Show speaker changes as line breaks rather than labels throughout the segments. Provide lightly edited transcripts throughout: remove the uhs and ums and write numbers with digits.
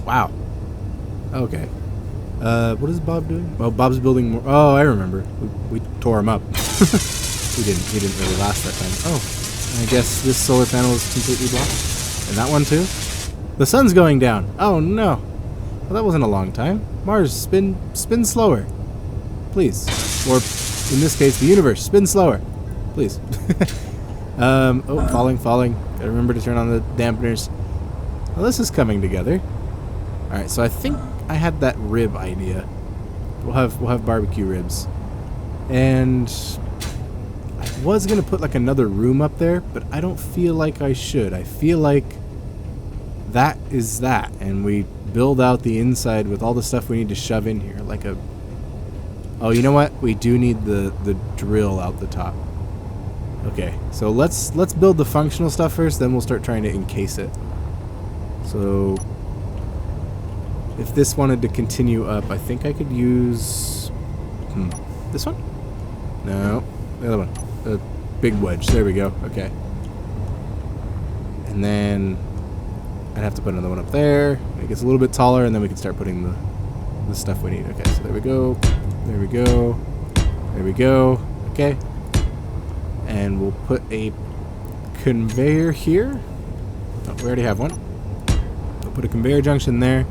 Wow. Okay. What is Bob doing? Oh, Bob's building more. Oh, I remember. We tore him up. He didn't really last that time. Oh, I guess this solar panel is completely blocked. And that one too? The sun's going down. Oh no. Well, that wasn't a long time. Mars, spin slower. Please. Or, in this case, the universe, spin slower. Please. Oh, falling. Gotta remember to turn on the dampeners. Well, this is coming together. Alright, so I think I had that rib idea. We'll have barbecue ribs. And I was gonna put like another room up there, but I don't feel like I should. I feel like that is that, and we build out the inside with all the stuff we need to shove in here, like a... Oh, you know what? We do need the drill out the top. Okay, so let's build the functional stuff first, then we'll start trying to encase it. So if this wanted to continue up, I think I could use this one? No, the other one. The big wedge. There we go. Okay. And then I'd have to put another one up there. It gets a little bit taller, and then we can start putting the stuff we need. Okay, so there we go. There we go. There we go. Okay. And we'll put a conveyor here. Oh, we already have one. We'll put a conveyor junction there.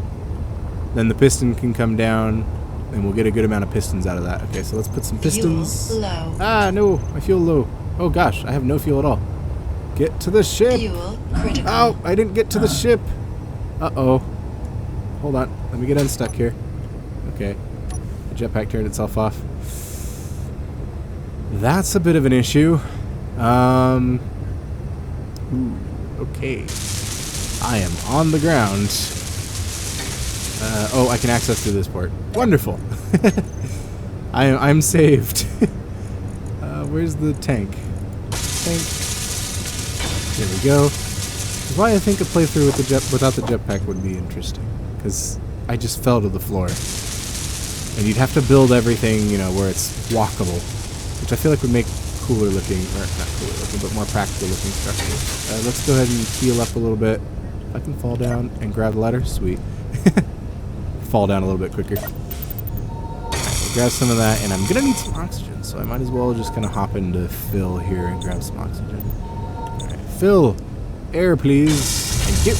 Then the piston can come down, and we'll get a good amount of pistons out of that. Okay, so let's put some pistons.
Fuel low.
Ah, no. My fuel low. Oh, gosh. I have no fuel at all. Get to the ship.
Fuel critical.
Oh, I didn't get to the ship. Uh-oh. Hold on. Let me get unstuck here. Okay. The jetpack turned itself off. That's a bit of an issue. Ooh, okay. I am on the ground. Oh, I can access through this port. Wonderful. I'm saved. Where's the tank? There we go. That's why I think a playthrough with without the jetpack would be interesting, because I just fell to the floor, and you'd have to build everything, you know, where it's walkable, which I feel like would make cooler looking, or not cooler looking, but more practical looking structures. Let's go ahead and heal up a little bit. If I can fall down and grab the ladder, sweet. Fall down a little bit quicker. Right, grab some of that, and I'm gonna need some oxygen, so I might as well just kind of hop into Phil here and grab some oxygen. Alright, Phil, air please. Thank you.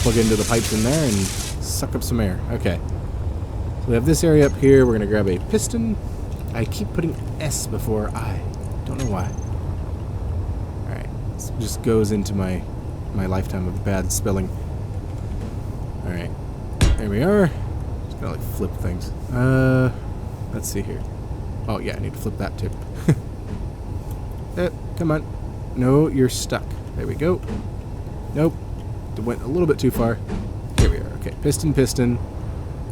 Plug into the pipes in there and suck up some air. Okay. So we have this area up here. We're gonna grab a piston. I keep putting S before I. Don't know why. Alright, this just goes into my lifetime of bad spelling. Alright. There we are. Just gonna like flip things. Let's see here. Oh yeah, I need to flip that too. Come on. No, you're stuck. There we go. Nope. It went a little bit too far. Here we are. Okay, piston, piston,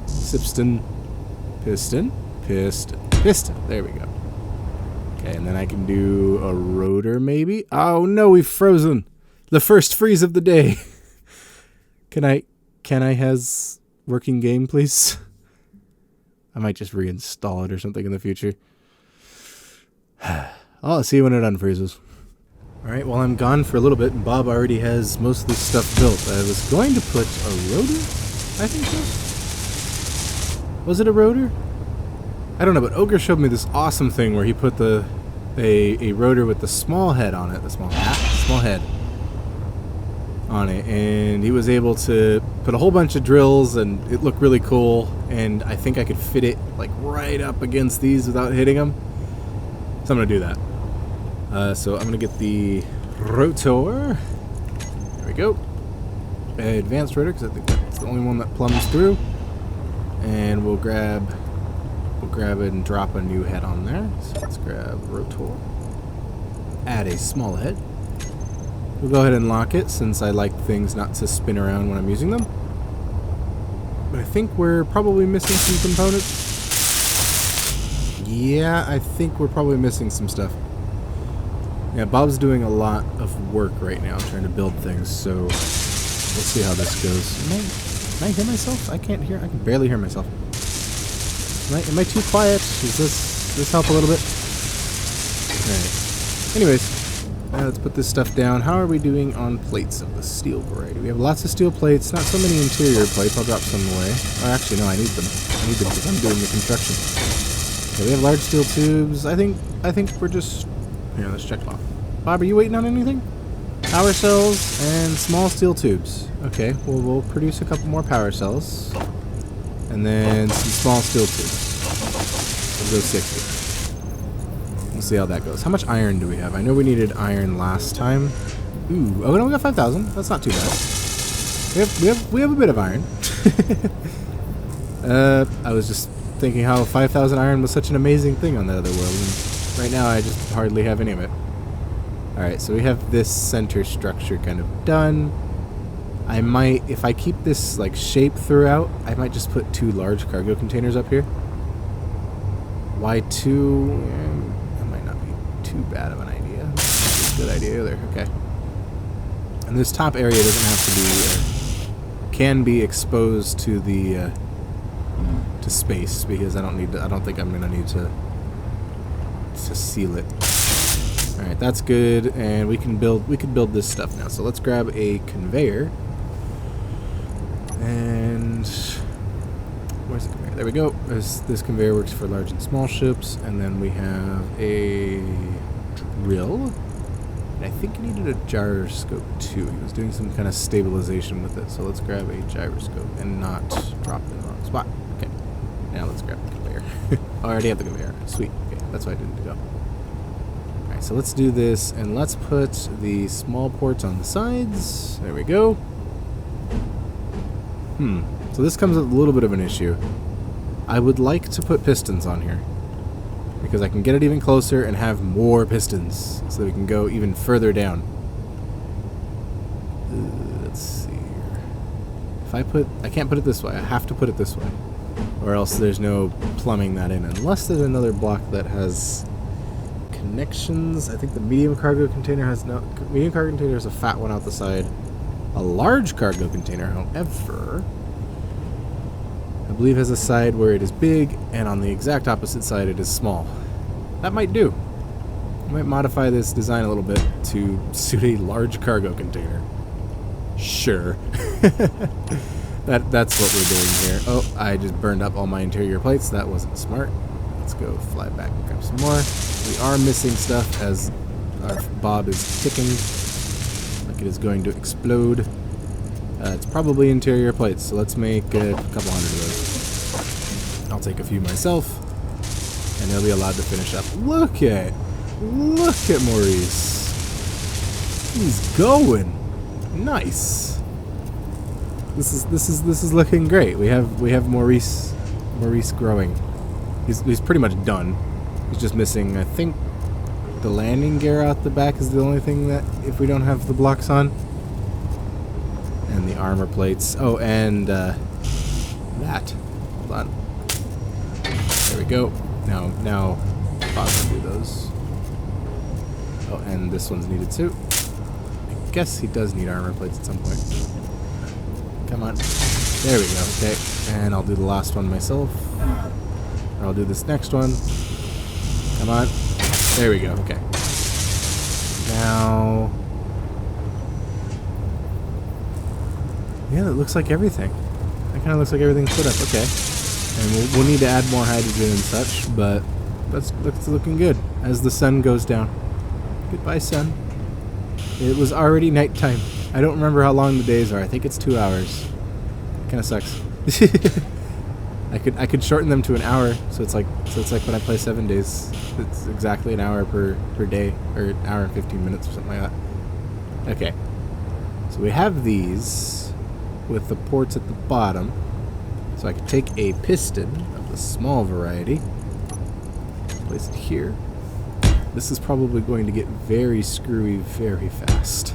sipston, piston, piston, piston. There we go. Okay, and then I can do a rotor maybe. Oh no, we've frozen. The first freeze of the day. Can I has working game, please? I might just reinstall it or something in the future. I'll see when it unfreezes. Alright, well I'm gone for a little bit and Bob already has most of this stuff built. I was going to put a rotor, I think so. Was it a rotor? I don't know, but Ogre showed me this awesome thing where he put a rotor with the small head on it, the small head on it, and he was able to put a whole bunch of drills, and it looked really cool, and I think I could fit it like right up against these without hitting them. So I'm gonna do that. So I'm gonna get the rotor. There we go. Advanced rotor, because I think that's the only one that plumbs through. And we'll grab it and drop a new head on there. So let's grab rotor. Add a small head. We'll go ahead and lock it, since I like things not to spin around when I'm using them. But I think we're probably missing some components. Yeah, I think we're probably missing some stuff. Yeah, Bob's doing a lot of work right now trying to build things, so we'll see how this goes. Can I hear myself? I can't hear. I can barely hear myself. Am I too quiet? Does this help a little bit? Alright. Anyways, Now let's put this stuff down. How are we doing on plates of the steel variety? We have lots of steel plates, not so many interior plates. I'll drop some away. Oh, actually, no, I need them. I need them because I'm doing the construction. Okay, we have large steel tubes. I think we're just... Here, let's check off. Bob, are you waiting on anything? Power cells and small steel tubes. Okay, well, we'll produce a couple more power cells. And then some small steel tubes. We'll go 60. We'll see how that goes. How much iron do we have? I know we needed iron last time. Ooh, oh no, we got 5,000. That's not too bad. We have a bit of iron. I was just thinking how 5,000 iron was such an amazing thing on that other world, and right now I just hardly have any of it. Alright, so we have this center structure kind of done. I might, if I keep this like shape throughout, I might just put 2 large cargo containers up here. Why 2? That might not be too bad of an idea. That's a good idea either. Okay. And this top area doesn't have to be, can be exposed to the to space, because I don't need to, I don't think I'm gonna need to seal it. All right, that's good, and we can build this stuff now. So let's grab a conveyor. And where's the conveyor? There we go. This conveyor works for large and small ships, and then we have a drill. And I think he needed a gyroscope too. He was doing some kind of stabilization with it. So let's grab a gyroscope and not drop it in the wrong spot. Okay. Now let's grab the conveyor. I already have the conveyor. Sweet. Okay, that's why I didn't go. Alright, so let's do this, and let's put the small ports on the sides. There we go. So this comes with a little bit of an issue. I would like to put pistons on here, because I can get it even closer and have more pistons, so that we can go even further down. Let's see here. If I can't put it this way. I have to put it this way, or else there's no plumbing that in, unless there's another block that has connections. I think the medium cargo container has no. Medium cargo container has a fat one out the side. A large cargo container, however, I believe has a side where it is big, and on the exact opposite side it is small. That might do. I might modify this design a little bit to suit a large cargo container. Sure. That's what we're doing here. Oh, I just burned up all my interior plates. That wasn't smart. Let's go fly back and grab some more. We are missing stuff as our bob is ticking like it is going to explode. It's probably interior plates, so let's make a couple hundred of those. I'll take a few myself, and they'll be allowed to finish up. Look at Maurice. He's going. Nice. This is looking great. We have Maurice growing. He's pretty much done. He's just missing, I think, the landing gear out the back is the only thing that, if we don't have the blocks on. And the armor plates. Oh, and that. Hold on. There we go. Now Bob can do those. Oh, and this one's needed too. I guess he does need armor plates at some point. Come on. There we go. Okay. And I'll do the last one myself. And I'll do this next one. Come on. There we go. Okay. Now... yeah, that looks like everything. That kind of looks like everything's put up. Okay. And we'll need to add more hydrogen and such, but that's looking good as the sun goes down. Goodbye, sun. It was already nighttime. I don't remember how long the days are. I think it's 2 hours. Kind of sucks. I could shorten them to an hour, so it's like when I play 7 days. It's exactly an hour per day, or an hour and 15 minutes or something like that. Okay. So we have these with the ports at the bottom. So I can take a piston of the small variety, place it here. This is probably going to get very screwy very fast.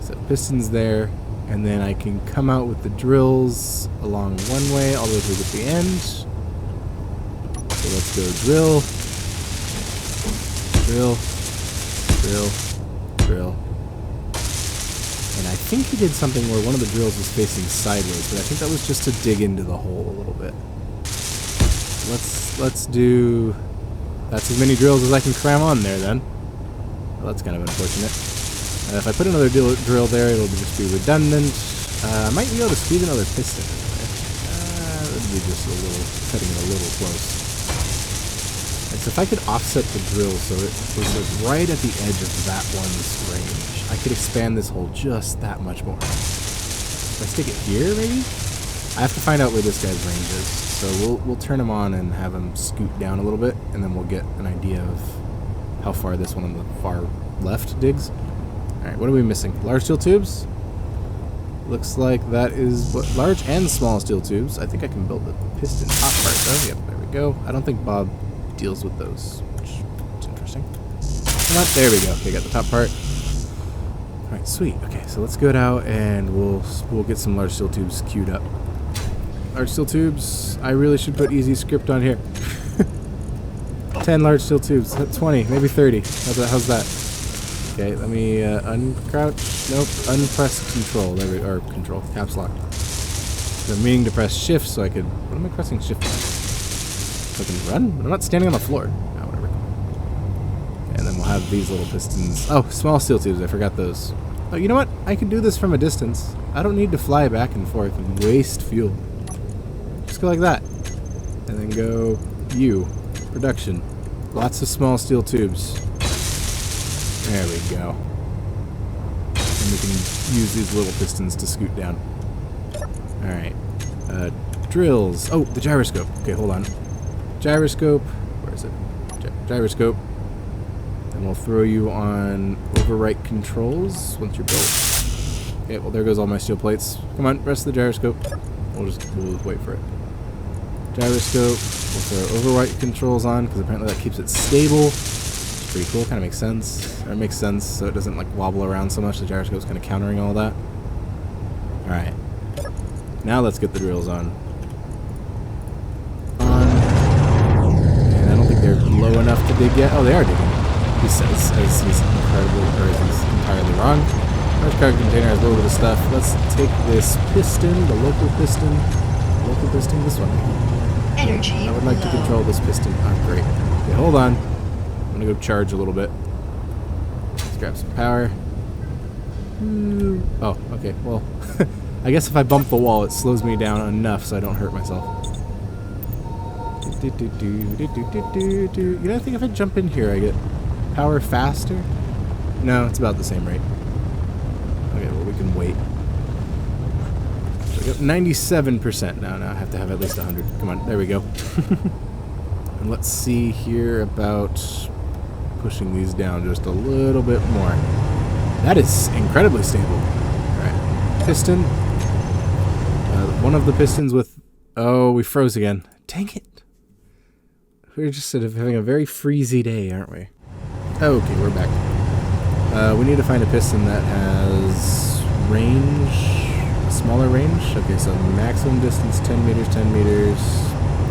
So piston's there, and then I can come out with the drills along one way all the way through to the end. So let's go drill, drill, drill, drill. And I think he did something where one of the drills was facing sideways, but I think that was just to dig into the hole a little bit. Let's do... that's as many drills as I can cram on there then. Well, that's kind of unfortunate. If I put another drill there, it'll just be redundant. I might be able to squeeze another piston in there. That would be just a little, cutting it a little close. Right, so if I could offset the drill so it was like right at the edge of that one's range, I could expand this hole just that much more. If I stick it here, maybe? I have to find out where this guy's range is. So we'll turn him on and have him scoot down a little bit, and then we'll get an idea of how far this one on the far left digs. Alright, what are we missing? Large steel tubes? Looks like that is what, large and small steel tubes. I think I can build the piston top part though. Yep, there we go. I don't think Bob deals with those, which is interesting. Oh, there we go. Okay, got the top part. Alright, sweet. Okay, so let's go out and we'll get some large steel tubes queued up. Large steel tubes. I really should put easy script on here. 10 large steel tubes. 20, maybe 30. How's that? Okay, let me uncrouch. Nope, unpress control. There we or control. Caps lock. So I'm meaning to press shift so I could. What am I pressing shift on? So I can run? I'm not standing on the floor. Oh, whatever. And then we'll have these little pistons. Oh, small steel tubes. I forgot those. Oh, you know what? I can do this from a distance. I don't need to fly back and forth and waste fuel. Just go like that. And then go U. Production. Lots of small steel tubes. There we go. And we can use these little pistons to scoot down. Alright. Drills. Oh, the gyroscope. Okay, hold on. Gyroscope. Where is it? Gyroscope. And we'll throw you on overwrite controls once you're built. Okay, well there goes all my steel plates. Come on, press the gyroscope. We'll just wait for it. Gyroscope. We'll throw overwrite controls on because apparently that keeps it stable. It's pretty cool. Kind of makes sense. Or it makes sense so it doesn't like wobble around so much. The gyroscope's kind of countering all that. All right. Now let's get the drills on. And I don't think they're low enough to dig yet. Oh, they are digging. He says as he's entirely wrong. Large cargo container has a little bit of stuff. Let's take this piston, the local piston. Local piston, this one.
Energy
I would like to control this piston. Oh, great. Okay, hold on. I'm gonna go charge a little bit. Let's grab some power. Oh, okay. Well, I guess if I bump the wall, it slows me down enough so I don't hurt myself. You know, I think if I jump in here, I get power faster. No, it's about the same rate. Okay, well, we can wait. So I got 97% now. Now I have to have at least 100. Come on, there we go. And let's see here about pushing these down just a little bit more. That is incredibly stable. All right, piston. One of the pistons with... Oh, we froze again. Dang it. We're just sort of having a very freezy day, aren't we? Okay, we're back. We need to find a piston that has range, a smaller range. Okay, so maximum distance 10 meters, 10 meters.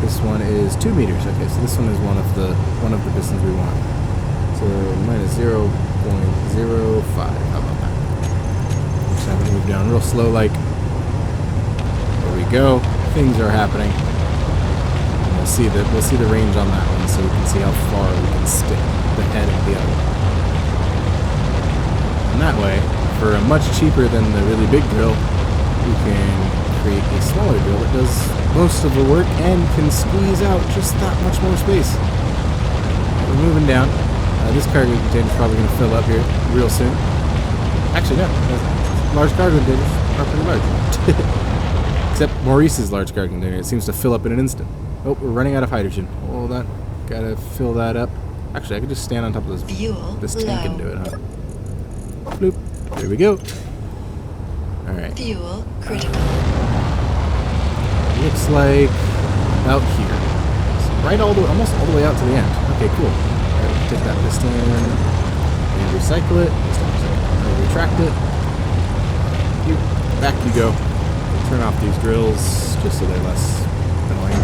This one is 2 meters. Okay, so this one is one of the pistons we want. So minus 0.05. How about that? Just have it move down real slow, like. There we go. Things are happening. And we'll see the range on that one, so we can see how far we can stick the head of the other one. And that way, for a much cheaper than the really big drill, we can create a smaller drill that does most of the work and can squeeze out just that much more space. We're moving down. This cargo container is probably going to fill up here real soon. Actually, no. Large cargo containers are pretty large. Except Maurice's large cargo container. It seems to fill up in an instant. Oh, we're running out of hydrogen. Hold on. Gotta fill that up. Actually, I could just stand on top of this tank and do it, huh? Bloop. There we go. Alright.
Fuel critical.
Looks like about here. So right almost all the way out to the end. Okay, cool. Alright, we'll take that piston and recycle it. Retract it. Back you go. Turn off these drills just so they're less annoying.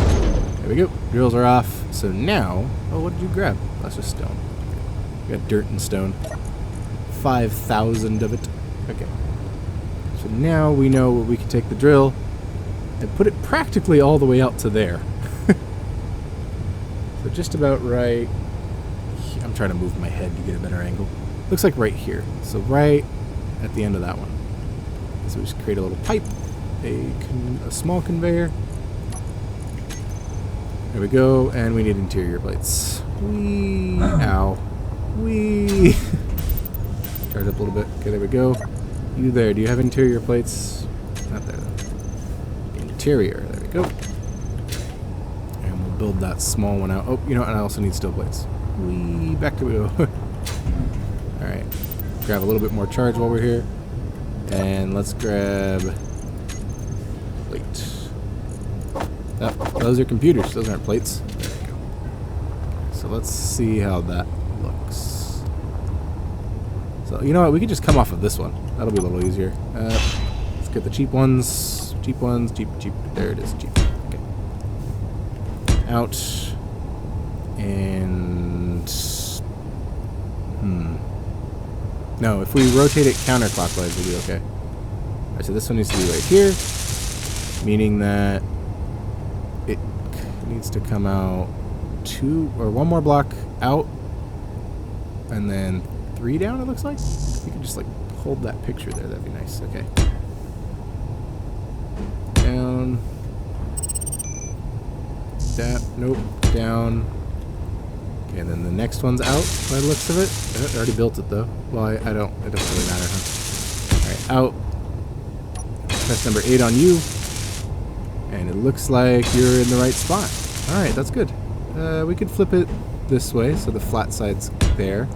There we go. Drills are off. So now, oh, what did you grab? That's just stone. We got dirt and stone. 5,000 of it. Okay. So now we know we can take the drill and put it practically all the way out to there. So just about right. I'm trying to move my head to get a better angle. looks like right here. So right at the end of that one. So we just create a little pipe, a small conveyor. There we go, and we need interior plates. Whee! Ow. Whee! Charge up a little bit. Okay, there we go. You there, do you have interior plates? Not there, though. Interior, there we go. And we'll build that small one out. Oh, you know what, and I also need steel plates. Whee! Back to go. Alright. Grab a little bit more charge while we're here. And let's grab plate. Oh, those are computers. Those aren't plates. There we go. So let's see how that looks. So you know what? We could just come off of this one. That'll be a little easier. Let's get the cheap ones. Cheap ones. Cheap. There it is. Cheap. Okay. Out. And no, if we rotate it counterclockwise, we'll be okay. Alright, so this one needs to be right here, meaning that it needs to come out one more block out, and then 3 down, it looks like. We can just like hold that picture there, that'd be nice. Okay. Down. Nope. Down. Okay, and then the next one's out by the looks of it. I already built it though. Well, it doesn't really matter, huh? Alright, out. Press number 8 on you. And it looks like you're in the right spot. Alright, that's good. We could flip it this way, so the flat side's there.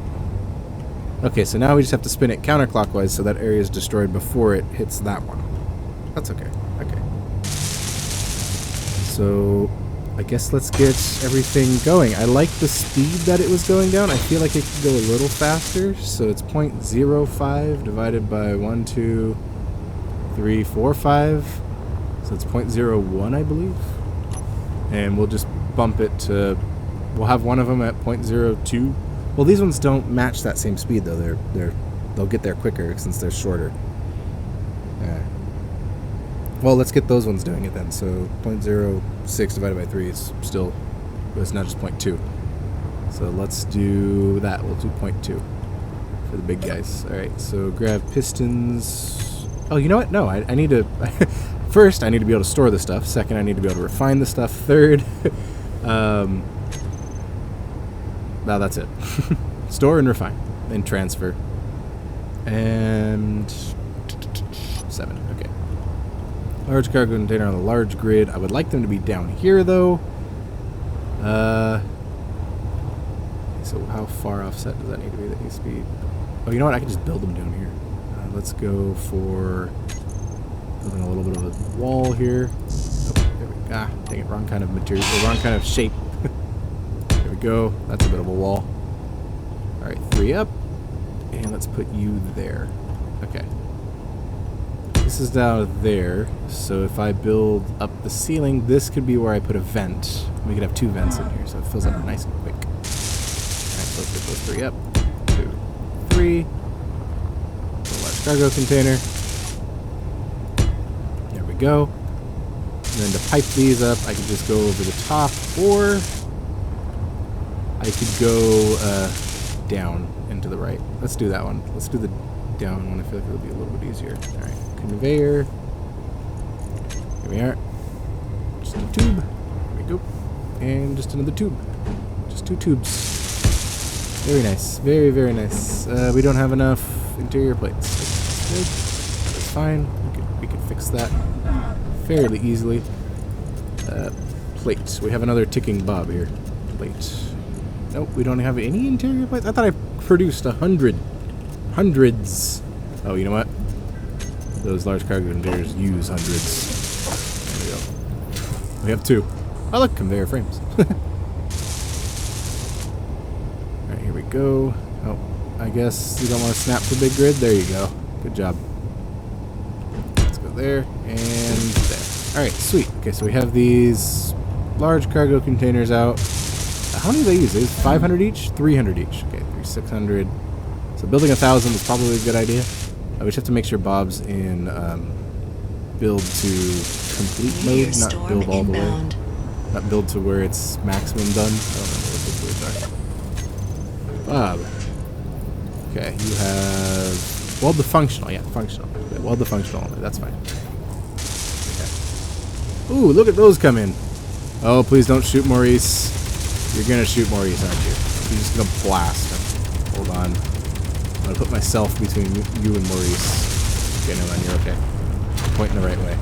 Okay, so now we just have to spin it counterclockwise so that area is destroyed before it hits that one. That's okay. Okay. So I guess let's get everything going. I like the speed that it was going down. I feel like it could go a little faster. So it's 0.05 divided by 1, 2, 3, 4, 5. So it's 0.01, I believe. And we'll just bump it to... We'll have one of them at 0.02. Well, these ones don't match that same speed, though. They'll get there quicker since they're shorter. Yeah. Well, let's get those ones doing it then. So 0.06 divided by 3 is still, but it's not just 0.2. So let's do that. We'll do 0.2 for the big guys. All right. So grab pistons. Oh, you know what? No, I need to. First, I need to be able to store the stuff. Second, I need to be able to refine the stuff. Third, now that's it. Store and refine, and transfer, and 7. Okay. Large cargo container on a large grid. I would like them to be down here, though. So how far offset does that need to be? That needs to be... Oh, you know what? I can just build them down here. Let's go for building a little bit of a wall here. Oh, there we go. Ah, dang it. Wrong kind of material. Wrong kind of shape. There we go. That's a bit of a wall. All right, 3 up. And let's put you there. Okay. This is down there, so if I build up the ceiling, this could be where I put a vent. We could have 2 vents in here, so it fills up nice and quick. Alright, so let's get those 3 up. 2, 3. A large cargo container. There we go. And then to pipe these up, I could just go over the top, or I could go down and to the right. Let's do that one. Let's do the down one. I feel like it'll be a little bit easier. Alright. Conveyor. Here we are. Just a tube. There we go. And just another tube. Just 2 tubes. Very nice. Very, very nice. We don't have enough interior plates. That's good. That's fine. We could fix that fairly easily. Plate. We have another ticking bob here. Plate. Nope, we don't have any interior plates. I thought I produced 100. Hundreds. Oh, you know what? Those large cargo containers use hundreds. There we go. We have 2. Oh, look, conveyor frames. Alright, here we go. Oh, I guess you don't want to snap the big grid. There you go. Good job. Let's go there and there. Alright, sweet. Okay, so we have these large cargo containers out. How many do they use? They use 500 each? 300 each. Okay, 600. So building 1,000 is probably a good idea. I just have to make sure Bob's in build to complete mode, not build all the way. Not build to where it's maximum done. I don't remember what those words are. Bob. Okay, you have weld the functional. Yeah, functional. Yeah, weld the functional only. That's fine. Okay. Ooh, look at those come in. Oh, please don't shoot Maurice. You're gonna shoot Maurice, aren't you? You're just gonna blast him. Hold on. I'm gonna put myself between you and Maurice. Okay, no, man, you're okay. I'm pointing the right way.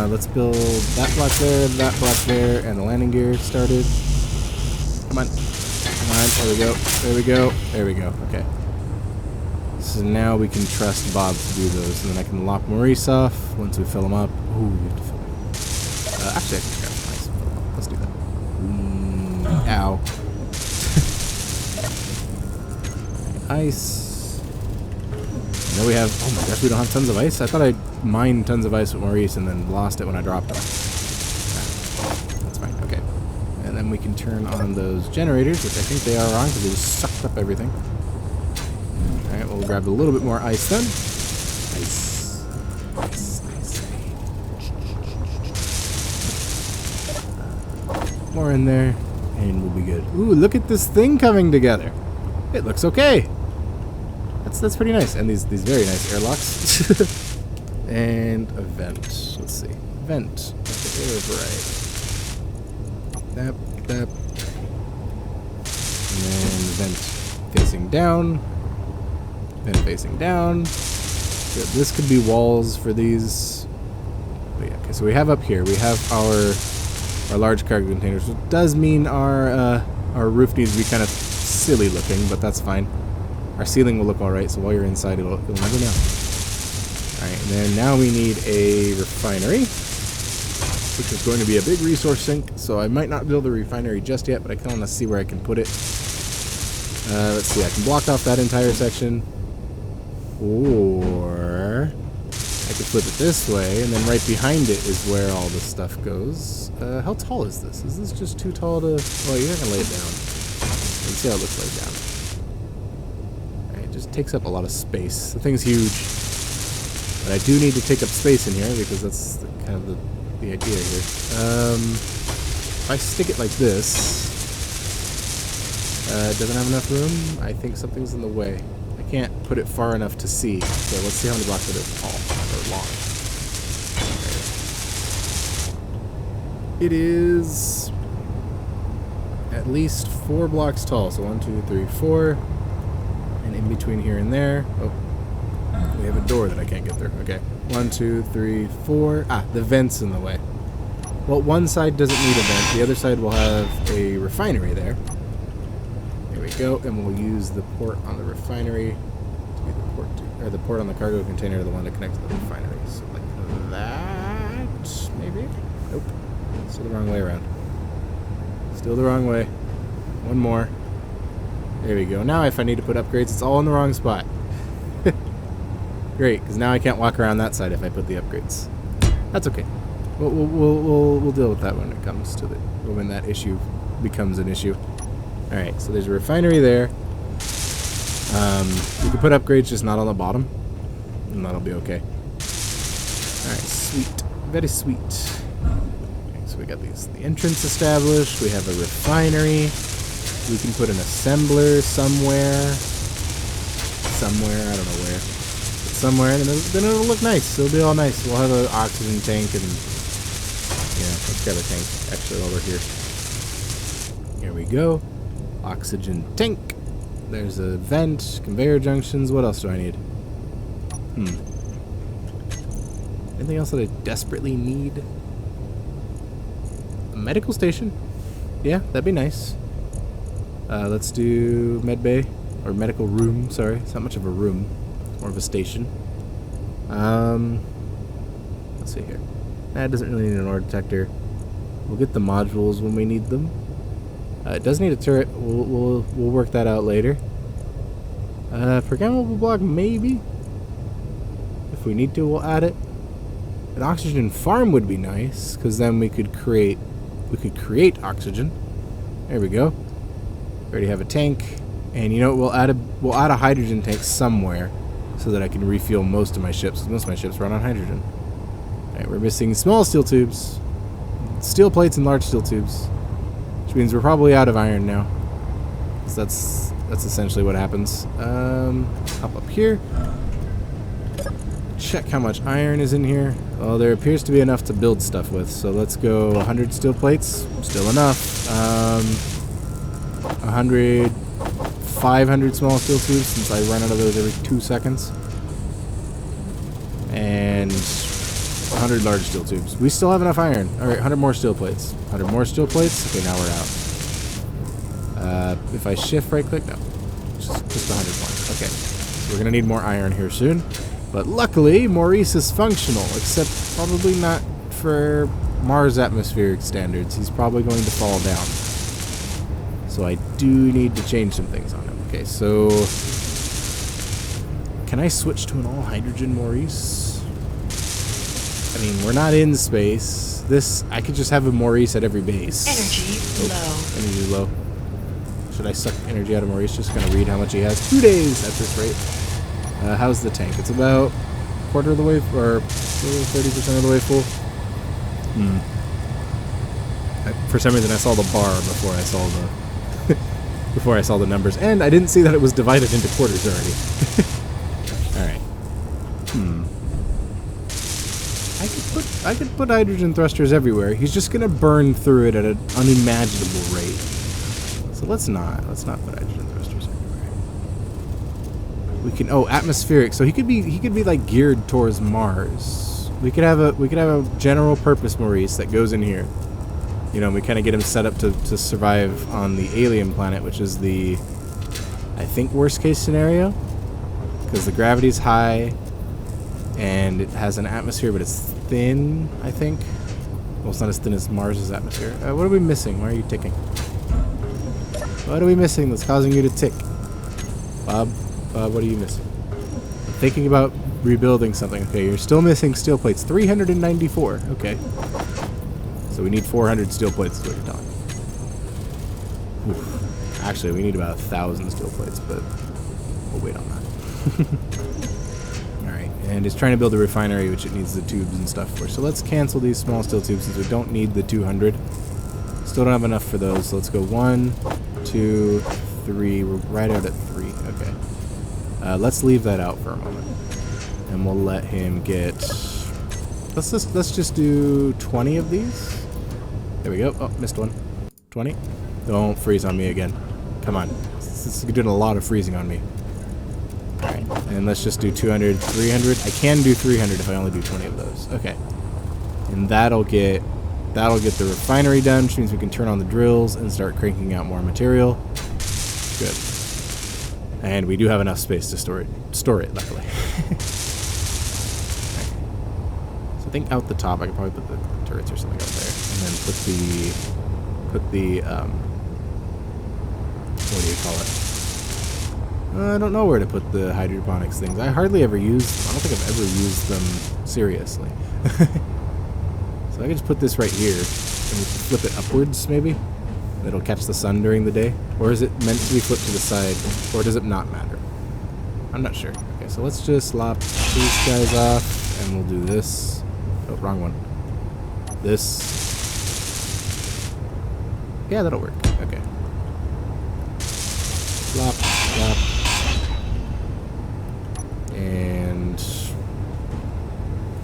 Let's build that block there, that block there, and the landing gear started. Come on. Come on. There we go. There we go. There we go. Okay. So now we can trust Bob to do those, and then I can lock Maurice off once we fill him up. Ooh, we have to fill him up. Actually, I can grab some ice and fill him up. Let's do that. Ow. Ice. Now we have... Oh my gosh, we don't have tons of ice? I thought I mined tons of ice with Maurice and then lost it when I dropped them. That's fine. Okay. And then we can turn on those generators, which I think they are on because they just sucked up everything. Alright, we'll grab a little bit more ice then. Ice. Ice, ice. More in there, and we'll be good. Ooh, look at this thing coming together. It looks okay. That's pretty nice. And these very nice airlocks. And a vent. Let's see. Vent. Air variety. That. And then vent facing down. Vent facing down. Good. This could be walls for these. But yeah, okay, so we have up here, we have our large cargo containers, which does mean our roof needs to be kind of silly looking, but that's fine. Our ceiling will look alright, so while you're inside, you'll never know. Alright, and then now we need a refinery, which is going to be a big resource sink, so I might not build a refinery just yet, but I kind of want to see where I can put it. Let's see, I can block off that entire section, or I could flip it this way, and then right behind it is where all this stuff goes. How tall is this? Is this just too tall to... Well, you're not going to lay it down. Let's see how it looks laid down. Alright, it just takes up a lot of space. The thing's huge. But I do need to take up space in here, because that's kind of the idea here. If I stick it like this... it doesn't have enough room. I think something's in the way. I can't put it far enough to see. So let's see how many blocks it is tall or long. It is at least 4 blocks tall. So 1, 2, 3, 4. And in between here and there. Oh, we have a door that I can't get through. Okay. 1, 2, 3, 4. Ah, the vent's in the way. Well, one side doesn't need a vent. The other side will have a refinery there. There we go. And we'll use the port on the refinery to be the port to, or the port on the cargo container, the one that connects to the refinery. So like that, maybe? Nope. Still the wrong way around. Still the wrong way. One more. There we go. Now if I need to put upgrades, it's all in the wrong spot. Great, because now I can't walk around that side if I put the upgrades. That's okay. We'll deal with that when it comes to when that issue becomes an issue. All right, so there's a refinery there. You can put upgrades, just not on the bottom, and that'll be okay. All right, sweet, very sweet. Okay, so we got the entrance established. We have a refinery. We can put an assembler somewhere. I don't know where. But somewhere, and then it'll look nice. It'll be all nice. We'll have an oxygen tank and. Yeah, let's grab a tank, actually, while we're here. Here we go. Oxygen tank. There's a vent, conveyor junctions. What else do I need? Anything else that I desperately need? A medical station. Yeah, that'd be nice. Let's do med bay. Or medical room, sorry. It's not much of a room. It's more of a station. Let's see here. That doesn't really need an ore detector. We'll get the modules when we need them. It does need a turret. We'll work that out later. Programmable block, maybe. If we need to, we'll add it. An oxygen farm would be nice, because then we could create oxygen. There we go. We already have a tank, and you know what? We'll add a hydrogen tank somewhere, so that I can refuel most of my ships. Because most of my ships run on hydrogen. Alright, we're missing small steel tubes, steel plates, and large steel tubes, which means we're probably out of iron now. Because that's That's essentially what happens. Hop up here. Check how much iron is in here. Well, there appears to be enough to build stuff with, so let's go 100 steel plates. Still enough. 100, 500 small steel tubes, since I run out of those every 2 seconds. And 100 large steel tubes. We still have enough iron. Alright, 100 more steel plates. 100 more steel plates. Okay, now we're out. If I shift right click, no. Just 100 more. Okay. So we're going to need more iron here soon. But luckily, Maurice is functional, except probably not for Mars atmospheric standards. He's probably going to fall down. So I do need to change some things on him. Okay, so can I switch to an all-hydrogen Maurice? I mean, we're not in space. I could just have a Maurice at every base.
Energy low.
Energy low. Should I suck energy out of Maurice? Just gonna read how much he has. 2 days at this rate. How's the tank? It's about quarter of the way, or 30% of the way full. For some reason, I saw the bar before I saw the before I saw the numbers, and I didn't see that it was divided into quarters already. All right. I could put hydrogen thrusters everywhere. He's just gonna burn through it at an unimaginable rate. So let's not put hydrogen thrusters everywhere. We can atmospheric. So he could be like geared towards Mars. We could have a general purpose Maurice that goes in here. You know, we kind of get him set up to survive on the alien planet, which is the, I think, worst case scenario, because the gravity's high and it has an atmosphere, but it's thin, I think. Well, it's not as thin as Mars's atmosphere. What are we missing? Why are you ticking? What are we missing that's causing you to tick? Bob, what are you missing? I'm thinking about rebuilding something. Okay, you're still missing steel plates. 394. Okay. So we need 400 steel plates is what you're telling me. Oof. Actually, we need about 1,000 steel plates, but we'll wait on that. Alright, and it's trying to build a refinery, which it needs the tubes and stuff for. So let's cancel these small steel tubes since we don't need the 200. Still don't have enough for those, so let's go 1, 2, 3. We're right out at 3. Okay. Let's leave that out for a moment. And we'll let him get... Let's just do 20 of these. There we go. Oh, missed one. 20. Don't freeze on me again. Come on. This is doing a lot of freezing on me. Alright. And let's just do 200, 300. I can do 300 if I only do 20 of those. Okay. And that'll get the refinery done, which means we can turn on the drills and start cranking out more material. Good. And we do have enough space to store it, luckily. I think out the top I could probably put the turrets or something out there, and then put the what do you call it? I don't know where to put the hydroponics things. I hardly ever use them. I don't think I've ever used them seriously. So I could just put this right here and flip it upwards, maybe. It'll catch the sun during the day, or is it meant to be flipped to the side, or does it not matter? I'm not sure. Okay, so let's just lop these guys off, and we'll do this. Oh, wrong one. This. Yeah, that'll work. Okay. Flop, flop. And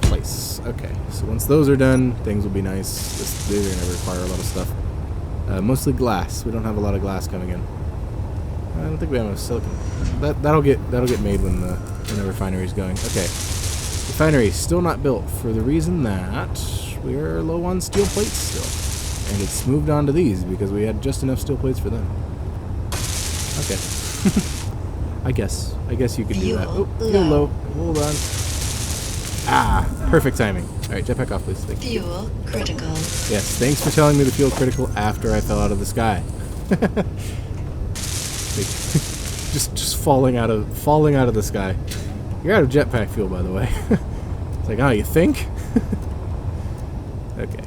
place. Okay, so once those are done, things will be nice. They're going to require a lot of stuff. Mostly glass. We don't have a lot of glass coming in. I don't think we have enough silicon. That'll get made when the refinery's going. Okay. Refinery still not built for the reason that we're low on steel plates still. And it's moved on to these because we had just enough steel plates for them. Okay. I guess you can do that. Oh, fuel low. Hold on. Ah, perfect timing. Alright, jetpack off, please. Thank you.
Fuel critical.
Yes, thanks for telling me the fuel critical after I fell out of the sky. just falling out of the sky. You're out of jetpack fuel, by the way. It's like, oh, you think? Okay.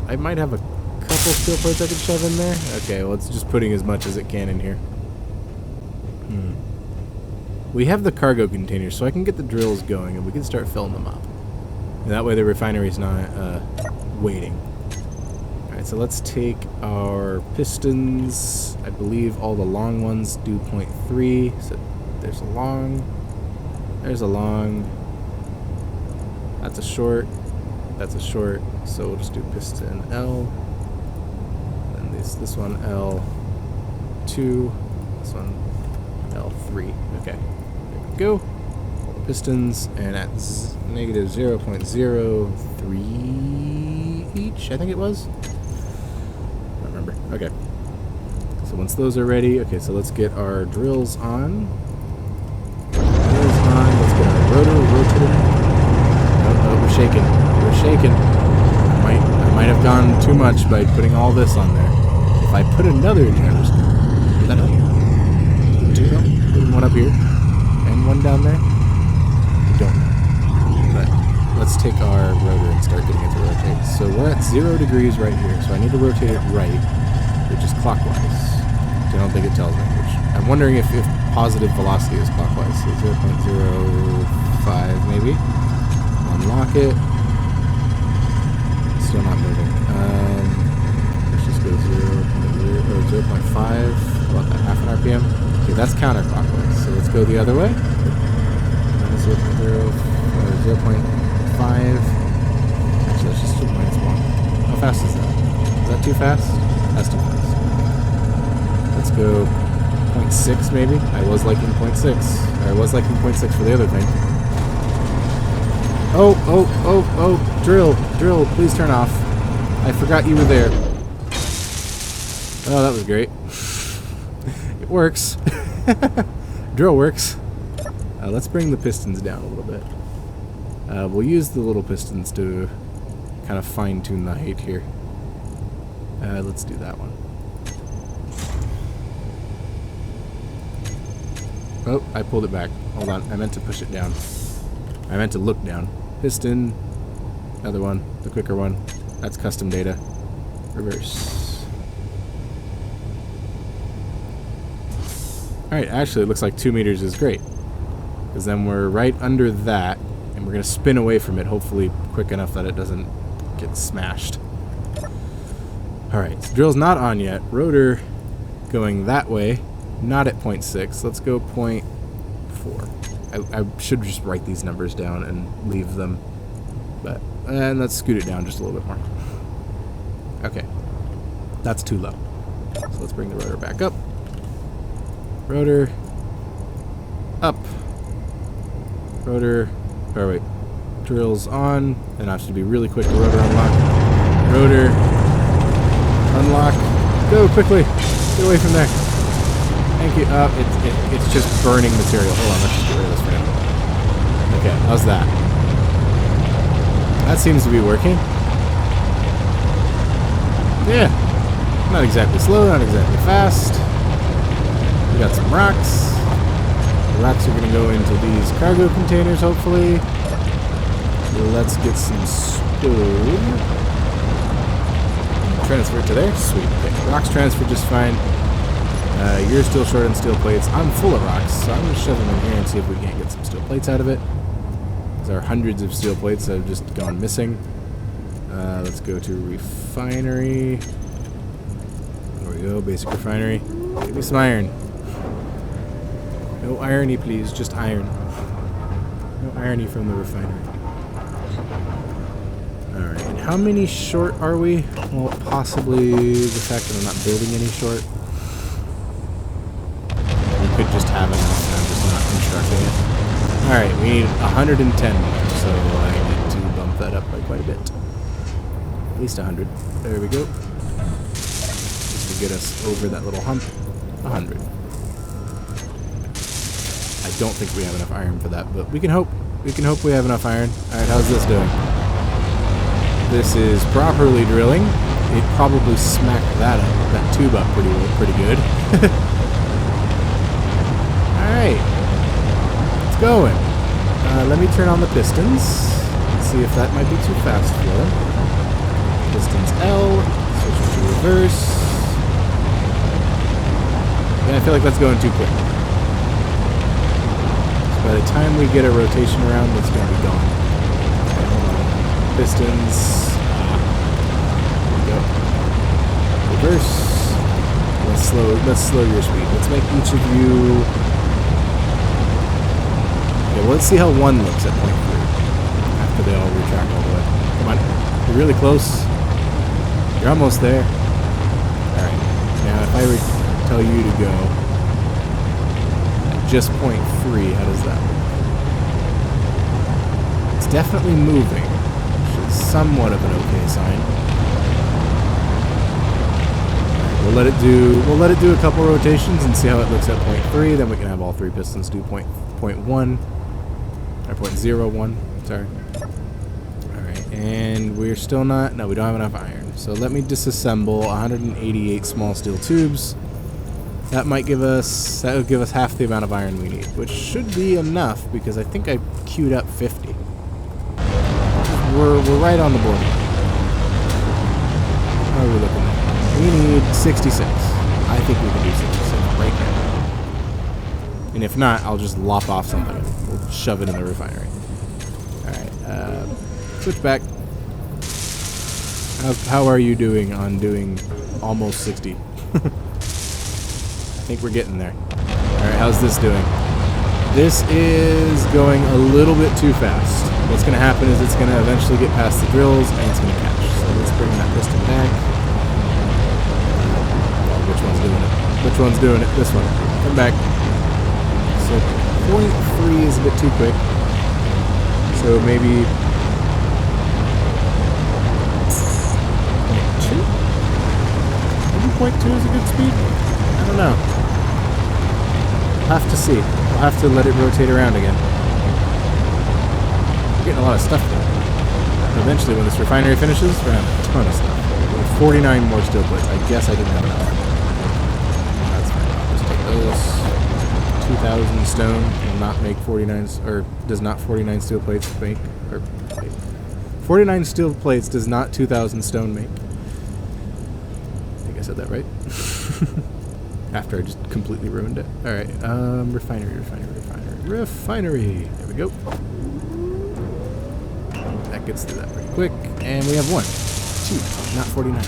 I might have a couple steel plates I could shove in there. Okay, well, it's just putting as much as it can in here. We have the cargo containers, so I can get the drills going, and we can start filling them up. And that way the refinery's not waiting. Alright, Alright, so let's take our pistons. I believe all the long ones do 0.3. So there's a long. There's a long. That's a short. That's a short. So we'll just do piston L. And this one L2. This one L3. Okay. There we go. All the pistons. And at negative 0.03 each, I think it was. Remember. Okay. So once those are ready, okay, so let's get our drills on. Drills on. Let's get our rotor rotated. Oh, we're shaking. We're shaking. I might have gone too much by putting all this on there. If I put another generous, would that help? Two help? Put one up here and one down there. I don't know. But let's take our rotor and start getting it to rotate. So we're at 0 degrees right here, so I need to rotate it right, which is clockwise. Which I don't think it tells me. Which I'm wondering if positive velocity is clockwise. So 0.05 maybe. Unlock it. Still not moving. Let's just go 0.5. About that, half an RPM. Okay, that's counterclockwise. So let's go the other way. Minus 0.5. Actually, let's just do -1. How fast is that? Is that too fast? That's too fast. Let's go 0.6 maybe. I was liking 0.6. Or I was liking 0.6 for the other thing. Oh, drill, please turn off. I forgot you were there. Oh, that was great. It works. Drill works. Let's bring the pistons down a little bit. We'll use the little pistons to kind of fine-tune the height here. Let's do that one. Oh, I pulled it back. Hold on, I meant to push it down. I meant to look down. Piston. Another one. The quicker one. That's custom data. Reverse. Alright, actually it looks like 2 meters is great. Because then we're right under that. And we're going to spin away from it, hopefully quick enough that it doesn't get smashed. Alright, so drill's not on yet. Rotor going that way. Not at 0.6. Let's go 0.4. I should just write these numbers down and leave them. And let's scoot it down just a little bit more. Okay. That's too low. So let's bring the rotor back up. Rotor. Up. Rotor. Oh, wait. Drills on. And I have to be really quick to rotor unlock. Rotor. Unlock. Go quickly. Get away from there. Thank you. It's just burning material. Hold on, let's just get rid of this for now. Okay, how's that? That seems to be working. Yeah. Not exactly slow, not exactly fast. We got some rocks. The rocks are going to go into these cargo containers, hopefully. Let's get some stone. Transfer it to there. Sweet. Okay. Rocks transfer just fine. You're still short on steel plates. I'm full of rocks, so I'm going to shove them in here and see if we can't get some steel plates out of it. There are hundreds of steel plates that have just gone missing. Let's go to refinery. There we go, basic refinery. Give me some iron. No irony, please, just iron. No irony from the refinery. Alright, and how many short are we? Well, possibly the fact that I'm not building any short. Could just have enough and I'm just not constructing it. Alright, we need 110 more, so I need to bump that up by quite a bit. At least 100. There we go. Just to get us over that little hump. 100. I don't think we have enough iron for that, but we can hope. We can hope we have enough iron. Alright, how's this doing? This is properly drilling. It probably smacked that tube up pretty good. Alright, it's going. Let me turn on the pistons. Let's see if that might be too fast for them. Pistons L, switch to reverse. Yeah, I feel like that's going too quick. So by the time we get a rotation around, it's going to be gone. Okay, hold on. Pistons. There we go. slow your speed. Let's make each of you. Okay, well, let's see how one looks at point 3 after they all retract all the way. Come on, you're really close. You're almost there. All right. Now, if I were to tell you to go at just point 3, how does that look? It's definitely moving, which is somewhat of an okay sign. We'll let it do a couple rotations and see how it looks at point 3. Then we can have all 3 pistons do point 1 or point 0.1. Sorry. All right, and we're still not. No, we don't have enough iron. So let me disassemble 188 small steel tubes. That would give us half the amount of iron we need, which should be enough because I think I queued up 50. We're right on the border. How are we looking at? We need 66. I think we can do 66 right now. And if not, I'll just lop off something. We'll shove it in the refinery. Alright, switch back. How are you doing on doing almost 60? I think we're getting there. Alright, how's this doing? This is going a little bit too fast. What's going to happen is it's going to eventually get past the drills and it's going to catch. So let's bring that piston back. Which one's doing it? Which one's doing it? This one. Come back. So point 3 is a bit too quick. So maybe point 2? Maybe point 2 is a good speed? I don't know. We'll have to see. We'll have to let it rotate around again. We're getting a lot of stuff done. Eventually, when this refinery finishes, we're going to have a ton of stuff. We have 49 more steel plates. I guess I didn't have enough. 2,000 stone will not make 49, or does not 49 steel plates make, or 49 steel plates does not 2,000 stone make. I think I said that right. After I just completely ruined it. All right, refinery. There we go. That gets through that pretty quick, and we have 1, 2, not 49.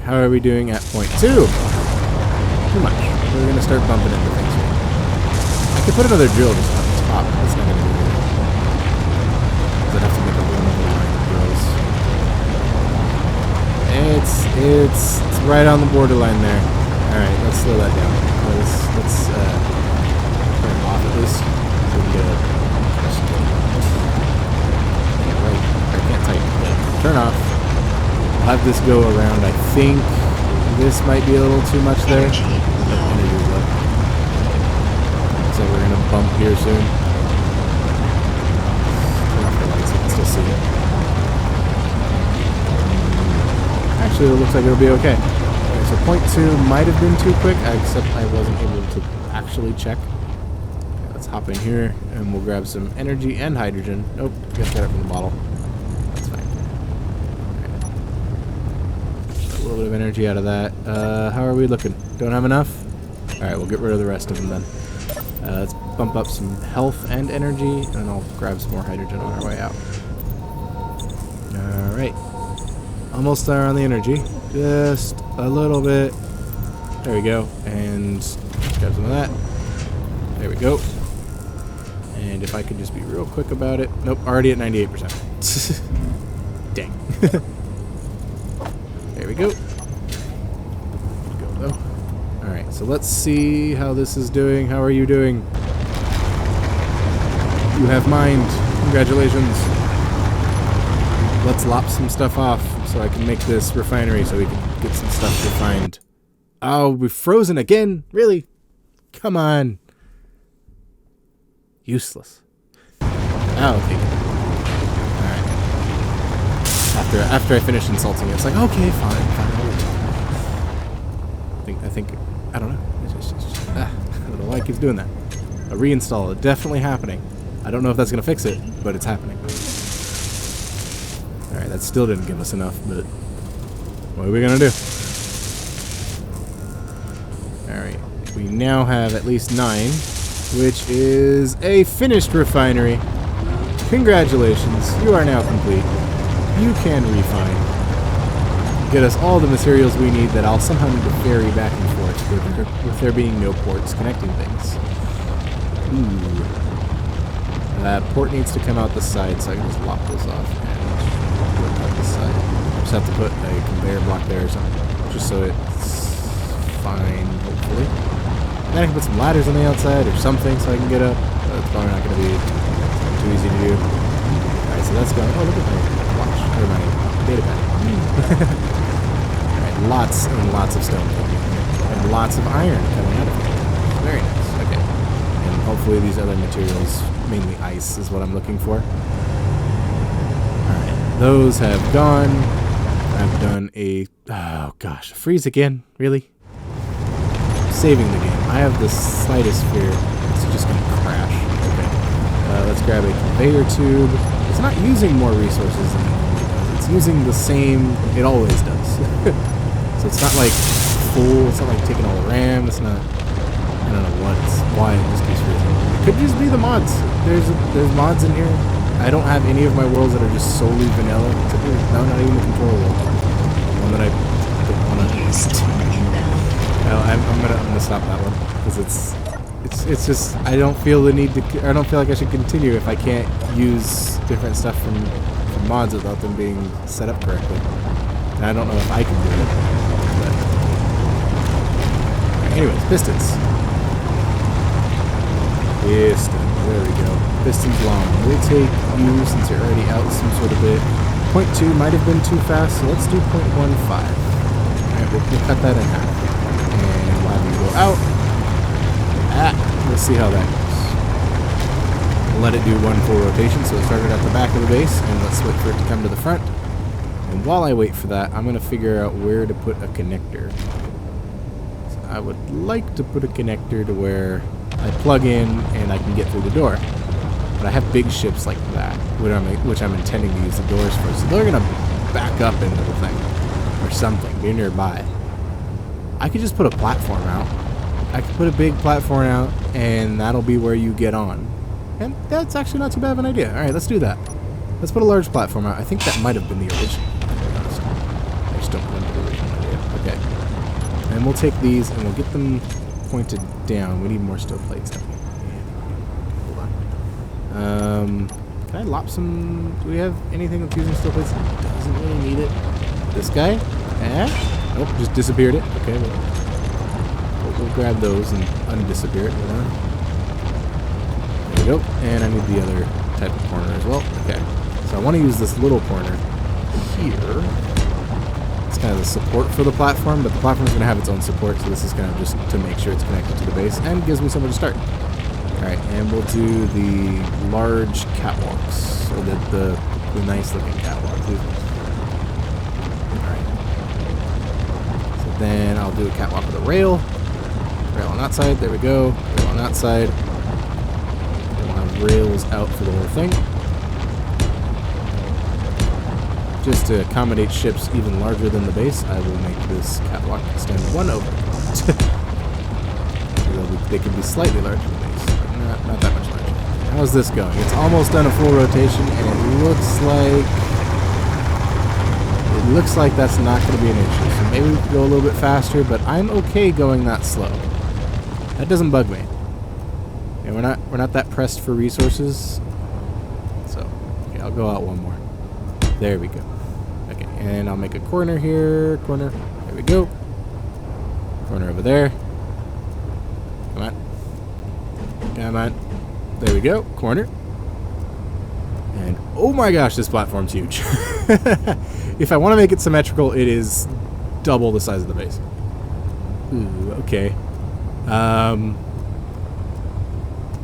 How are we doing at point 2? Too much. We're going to start bumping into things here. I could put another drill just on top. That's not going to do anything. Because I'd have to make a whole other line of drills. It's right on the borderline there. Alright, let's slow that down. Let's turn it off at least. So we can get it. I can't tighten it. Turn off. I'll have this go around. I think this might be a little too much there.
Energy low.
So we're going to bump here soon. Turn off the lights so you can still see it. Actually, it looks like it'll be okay. Okay, so point 2 might have been too quick, except I wasn't able to actually check. Okay, let's hop in here, and we'll grab some energy and hydrogen. Nope, just got it from the bottle. That's fine. A little bit of energy out of that. How are we looking? Don't have enough? Alright, we'll get rid of the rest of them then. Let's bump up some health and energy, and I'll grab some more hydrogen on our way out. Alright. Almost there on the energy. Just a little bit. There we go. And grab some of that. There we go. And if I could just be real quick about it. Nope, already at 98%. Dang. There we go. Good go, though. Alright, so let's see how this is doing. How are you doing? You have mind. Congratulations. Let's lop some stuff off so I can make this refinery so we can get some stuff refined. Oh, we're frozen again? Really? Come on. Useless. Oh, okay. Alright. After I finish insulting it, it's like, okay, fine. I think, I don't know. I don't know why it keeps doing that. A reinstall is definitely happening. I don't know if that's going to fix it, but it's happening. Alright, that still didn't give us enough, but what are we going to do? Alright, we now have at least 9, which is a finished refinery. Congratulations, you are now complete. You can refine. get us all the materials we need that I'll somehow need to ferry back and forth with there being no ports connecting things. Ooh. That port needs to come out the side, so I can just lop this off and put it out the side. Just have to put a conveyor block there or something, just so it's fine, hopefully. And then I can put some ladders on the outside or something so I can get up. That's probably not going to be too easy to do. Alright, so that's going. Oh, look at my watch, or my data pad. Alright, lots and lots of stone coming in here. And lots of iron coming out of it. Very nice. Okay. And hopefully these other materials, mainly ice, is what I'm looking for. Alright, those have gone. I've done a... Oh, gosh. Freeze again? Really? Saving the game. I have the slightest fear it's just going to crash. Okay. Let's grab a conveyor tube. It's not using more resources than it normally does. It's using the same... It always does. So it's not like full. It's not like taking all the RAM. It's not... I don't know why it just keeps freezing. It could just be the mods. There's mods in here. I don't have any of my worlds that are just solely vanilla. No, not even the control world. One that I don't want to use. No, I'm gonna stop that one because it's just I don't feel the need to. I don't feel like I should continue if I can't use different stuff from mods without them being set up correctly. And I don't know if I can do it. But anyways, pistons. Piston. There we go. Piston's long. We'll take you since you're already out some sort of bit. 0.2 might have been too fast, so let's do 0.15. Alright, we'll cut that in half. And we'll have you go out. Let's see how that goes. We'll let it do one full rotation, so it started at the back of the base, and let's wait for it to come to the front. And while I wait for that, I'm going to figure out where to put a connector. So I would like to put a connector to where I plug in and I can get through the door. But I have big ships like that, which I'm intending to use the doors for. So they're going to back up into the thing or something, be nearby. I could just put a platform out. I could put a big platform out, and that'll be where you get on. And that's actually not too bad of an idea. All right, let's do that. Let's put a large platform out. I think that might have been the original. I just don't remember the original idea. Okay. And we'll take these, and we'll get them pointed down. We need more steel plates, don't we? Hold on. Can I lop some... Do we have anything that's using steel plates? Doesn't really need it. This guy? Nope, just disappeared it. Okay, we'll grab those and undisappear it. Hold on. There we go. And I need the other type of corner as well. Okay. So I want to use this little corner here. It's kind of the support for the platform, but the platform's going to have its own support, so this is kind of just to make sure it's connected to the base and gives me somewhere to start. Alright, and we'll do the large catwalks, or the nice looking catwalks. Alright. So then I'll do a catwalk with a rail. Rail on that side, there we go. Rail on that side. And we'll have rails out for the whole thing. Just to accommodate ships even larger than the base, I will make this catwalk extend one over. They can be slightly larger than the base, but not that much larger. How's this going? It's almost done a full rotation, and it looks like that's not going to be an issue. So maybe we can go a little bit faster, but I'm okay going that slow. That doesn't bug me. And we're not that pressed for resources. So okay, I'll go out one more. There we go. Okay, and I'll make a corner here. Corner. There we go. Corner over there. Come on. Come on. There we go. Corner. And oh my gosh, this platform's huge. If I want to make it symmetrical, it is double the size of the base. Ooh, okay.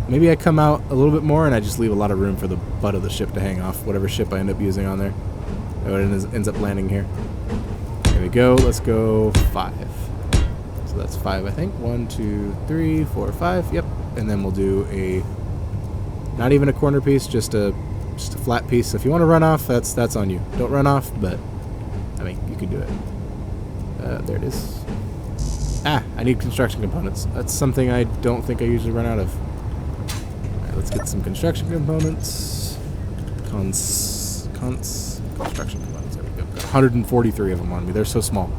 Maybe I come out a little bit more and I just leave a lot of room for the butt of the ship to hang off, whatever ship I end up using on there. Oh, it ends up landing here. There we go. Let's go 5. So that's 5, I think. 1, 2, 3, 4, 5. Yep. And then we'll do a, not even a corner piece, just a flat piece. So if you want to run off, that's on you. Don't run off, but I mean, you can do it. There it is. I need construction components. That's something I don't think I usually run out of. Alright, let's get some construction components. construction components. There we go. Got 143 of them on me. They're so small.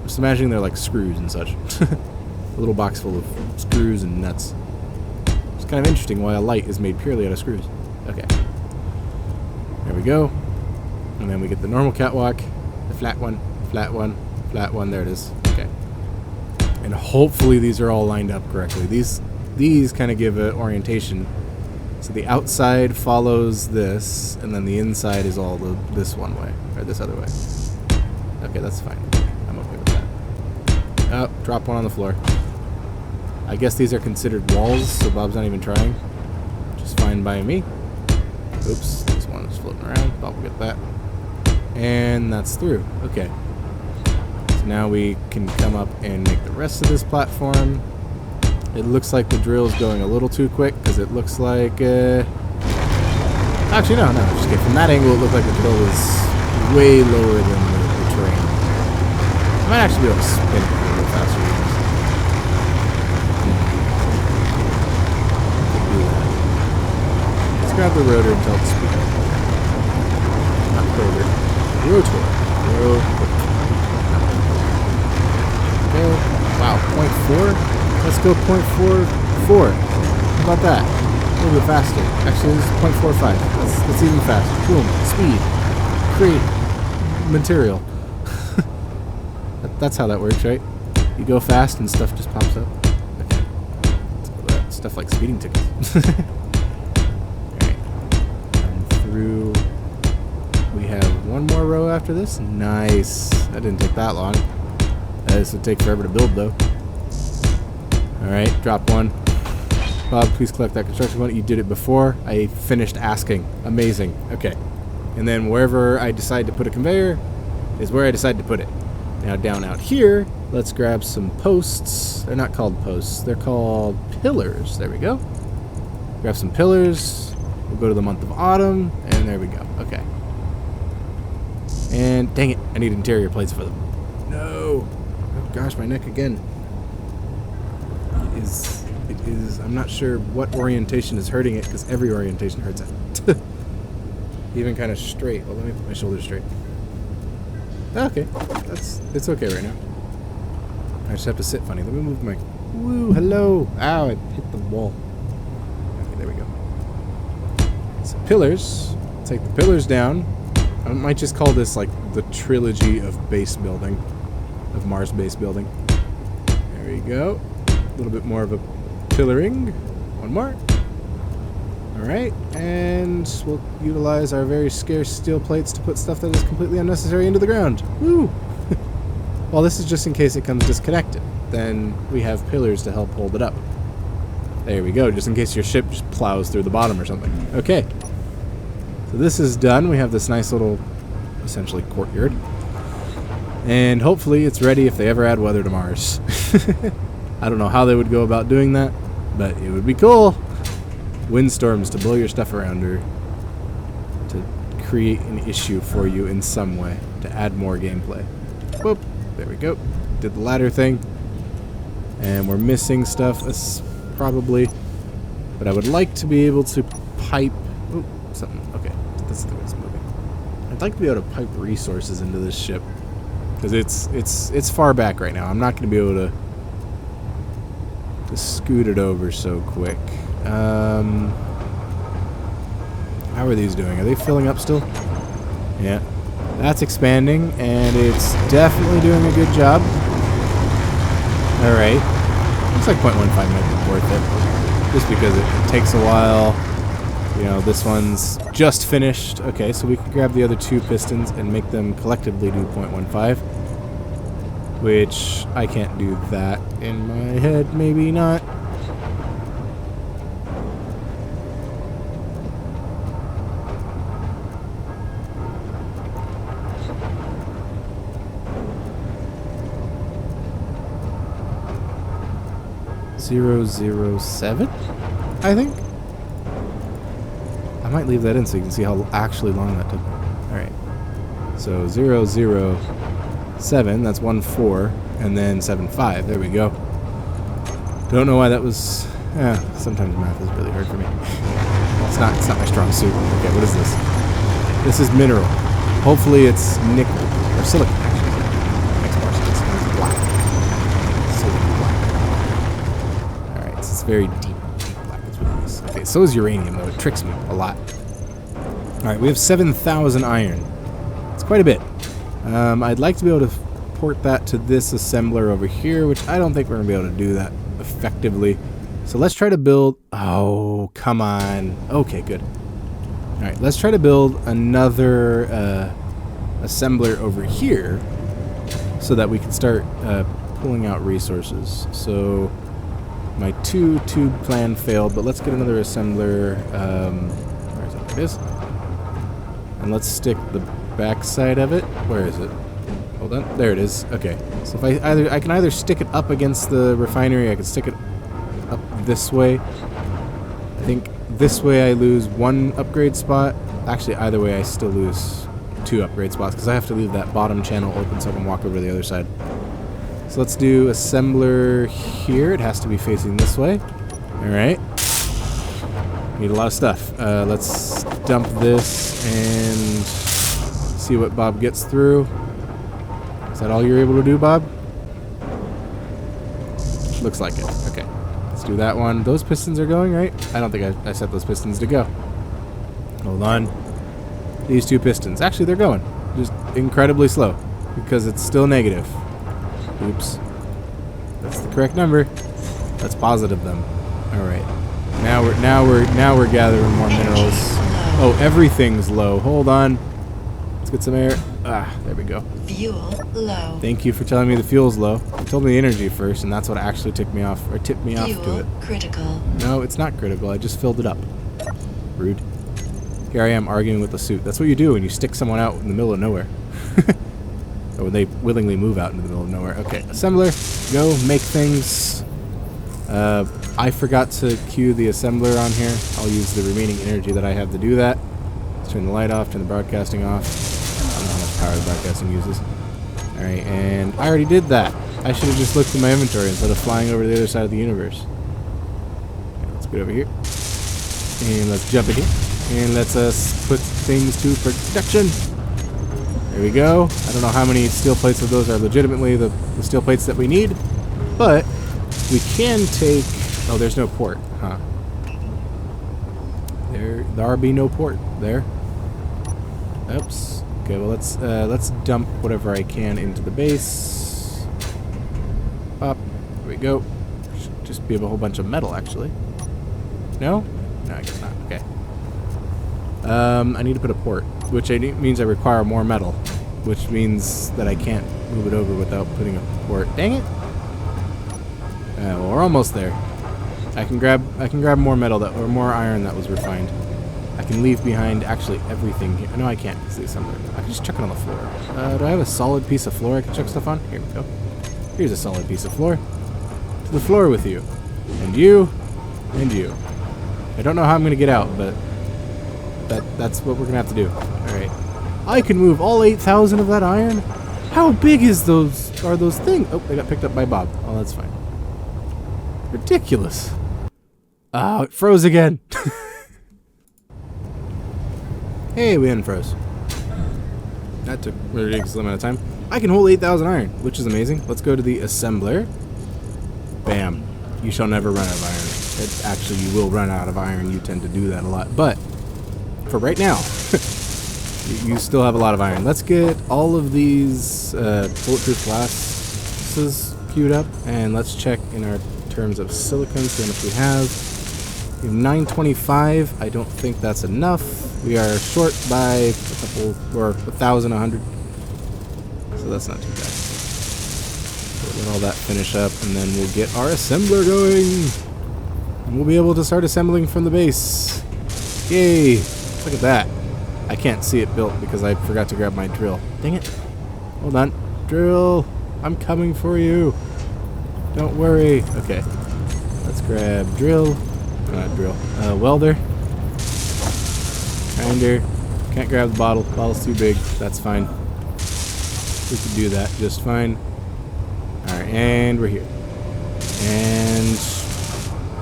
Just imagining they're like screws and such. A little box full of screws and nuts. It's kind of interesting why a light is made purely out of screws. Okay. There we go. And then we get the normal catwalk, the flat one, flat one, flat one. There it is. Okay. And hopefully these are all lined up correctly. These kind of give an orientation. So the outside follows this, and then the inside is all this one way, or this other way. Okay, that's fine. I'm okay with that. Oh, drop one on the floor. I guess these are considered walls, so Bob's not even trying. Which is fine by me. Oops, this one is floating around. Bob will get that. And that's through. Okay. So now we can come up and make the rest of this platform. It looks like the drill's going a little too quick, because it looks like... Actually, no, just kidding. From that angle, it looked like the drill was way lower than the terrain. I might actually be able to spin it a little faster. Do that. Let's grab the rotor and tell it to speed up. Not rotor. Rotor. Okay. Wow, 0.4? Let's go 0.44. How about that? A little bit faster. Actually, this is 0.45. That's even faster. Boom. Speed. Create material. That's how that works, right? You go fast and stuff just pops up. Okay. Let's go to that. Stuff like speeding tickets. Alright. And through. We have one more row after this. Nice. That didn't take that long. This would take forever to build, though. Alright, drop one. Bob, please collect that construction component. You did it before. I finished asking. Amazing. Okay. And then wherever I decide to put a conveyor is where I decide to put it. Now down out here, let's grab some posts. They're not called posts. They're called pillars. There we go. Grab some pillars. We'll go to the month of autumn. And there we go. Okay. And dang it, I need interior plates for them. No. Oh gosh, my neck again. It is, I'm not sure what orientation is hurting it, because every orientation hurts it. Even kind of straight. Well, let me put my shoulders straight. Okay, it's okay right now. I just have to sit funny. Let me move my, woo, hello. Ow, I hit the wall. Okay, there we go. So pillars, take the pillars down. I might just call this like the trilogy of base building, of Mars base building. There we go. A little bit more of a pillaring. One more. Alright, and we'll utilize our very scarce steel plates to put stuff that is completely unnecessary into the ground. Woo! Well, this is just in case it comes disconnected. Then we have pillars to help hold it up. There we go, just in case your ship just plows through the bottom or something. Okay. So this is done. We have this nice little, essentially, courtyard. And hopefully it's ready if they ever add weather to Mars. I don't know how they would go about doing that, but it would be cool. Windstorms to blow your stuff around, or to create an issue for you in some way to add more gameplay. Whoop, there we go. Did the ladder thing. And we're missing stuff, probably. But I would like to be able to pipe... Oop, something. Okay, that's the way it's moving. I'd like to be able to pipe resources into this ship. Because it's far back right now. I'm not going to be able to scoot it over so quick. How are these doing? Are they filling up still? Yeah. That's expanding, and it's definitely doing a good job. Alright. Looks like 0.15 might be worth it. Just because it takes a while. You know, this one's just finished. Okay, so we can grab the other two pistons and make them collectively do 0.15. Which, I can't do that in my head. Maybe not. .007, I think. I might leave that in so you can see how actually long that took. Alright. So 007, that's 14, and then 75. There we go. Don't know why that was... sometimes math is really hard for me. It's not my strong suit. Okay, what is this? This is mineral. Hopefully it's nickel or silicon. Actually, X bar space is black. Silicon black. All right, so it's very deep black. It's really nice. Okay, so is uranium though. It tricks me a lot. All right, we have 7,000 iron. It's quite a bit. I'd like to be able to port that to this assembler over here, which I don't think we're gonna be able to do that effectively. So let's try to build. Oh, come on. Okay, good. All right, let's try to build another assembler over here so that we can start pulling out resources. So my two-tube plan failed, but let's get another assembler. Where is it? There it is. And let's stick the back side of it. Where is it? Hold on. There it is. Okay. So if I can either stick it up against the refinery, I can stick it up this way. I think this way I lose 1 upgrade spot. Actually, either way I still lose 2 upgrade spots because I have to leave that bottom channel open so I can walk over to the other side. So let's do assembler here. It has to be facing this way. Alright. Need a lot of stuff. Let's dump this and see what Bob gets through. Is that all you're able to do, Bob? Looks like it. Okay. Let's do that one. Those pistons are going, right? I don't think I set those pistons to go. Hold on. These 2 pistons. Actually, they're going. Just incredibly slow. Because it's still negative. Oops. That's the correct number. Let's positive them. Alright. Now we're gathering more minerals. Oh, everything's low. Hold on. Let's get some air. Ah, there we go.
Fuel low.
Thank you for telling me the fuel's low. You told me the energy first, and that's what actually tipped me off to it.
Fuel critical.
No, it's not critical. I just filled it up. Rude. Here I am arguing with the suit. That's what you do when you stick someone out in the middle of nowhere. Or when they willingly move out into the middle of nowhere. Okay, assembler, go make things. I forgot to cue the assembler on here. I'll use the remaining energy that I have to do that. Let's turn the light off, turn the broadcasting off. I don't know how much power the broadcasting uses. Alright, and I already did that. I should have just looked in my inventory instead of flying over to the other side of the universe. Okay, let's get over here. And let's jump in here. And let's put things to production. There we go. I don't know how many steel plates of those are legitimately the steel plates that we need. But we can take... Oh, there's no port. Huh. There be no port there. Oops. Okay, well let's dump whatever I can into the base. Up. There we go. Should just be a whole bunch of metal, actually. No? No, I guess not. Okay. I need to put a port, which means I require more metal, which means that I can't move it over without putting a port. Dang it! Well, we're almost there. I can grab more metal or more iron that was refined. I can leave behind actually everything here. No, I can't. It's the assembler. I can just chuck it on the floor. Do I have a solid piece of floor I can chuck stuff on? Here we go. Here's a solid piece of floor. To the floor with you. And you. And you. I don't know how I'm going to get out, but that's what we're going to have to do. Alright. I can move all 8,000 of that iron? How big are those things? Oh, they got picked up by Bob. Oh, that's fine. Ridiculous. Oh, it froze again. Hey, we unfroze. That took a ridiculous amount of time. I can hold 8,000 iron, which is amazing. Let's go to the assembler. Bam. You shall never run out of iron. Actually, you will run out of iron. You tend to do that a lot. But for right now, you still have a lot of iron. Let's get all of these bulletproof glasses queued up, and let's check in our terms of silicon, see how much we have. We have 925. I don't think that's enough. We are short by a couple, or 1,100. So that's not too bad. So let all that finish up, and then we'll get our assembler going. And we'll be able to start assembling from the base. Yay! Look at that. I can't see it built because I forgot to grab my drill. Dang it. Hold on. Drill! I'm coming for you. Don't worry. Okay. Let's grab drill. Not drill. Welder. Grinder. Can't grab the bottle. Bottle's too big. That's fine. We can do that just fine. Alright, and we're here. And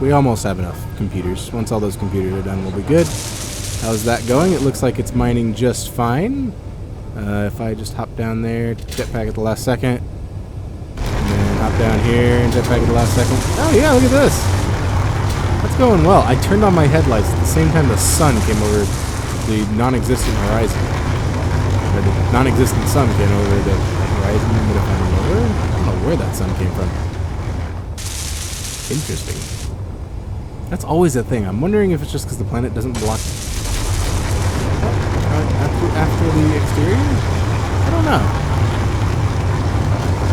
we almost have enough computers. Once all those computers are done, we'll be good. How's that going? It looks like it's mining just fine. If I just hop down there, jetpack at the last second, and then hop down here and jetpack at the last second. Oh yeah, look at this. That's going well. I turned on my headlights at the same time the sun came over the non-existent horizon. Or the non-existent sun came over the horizon. But if I don't know where that sun came from. Interesting. That's always a thing. I'm wondering if it's just because the planet doesn't block after the exterior? I don't know.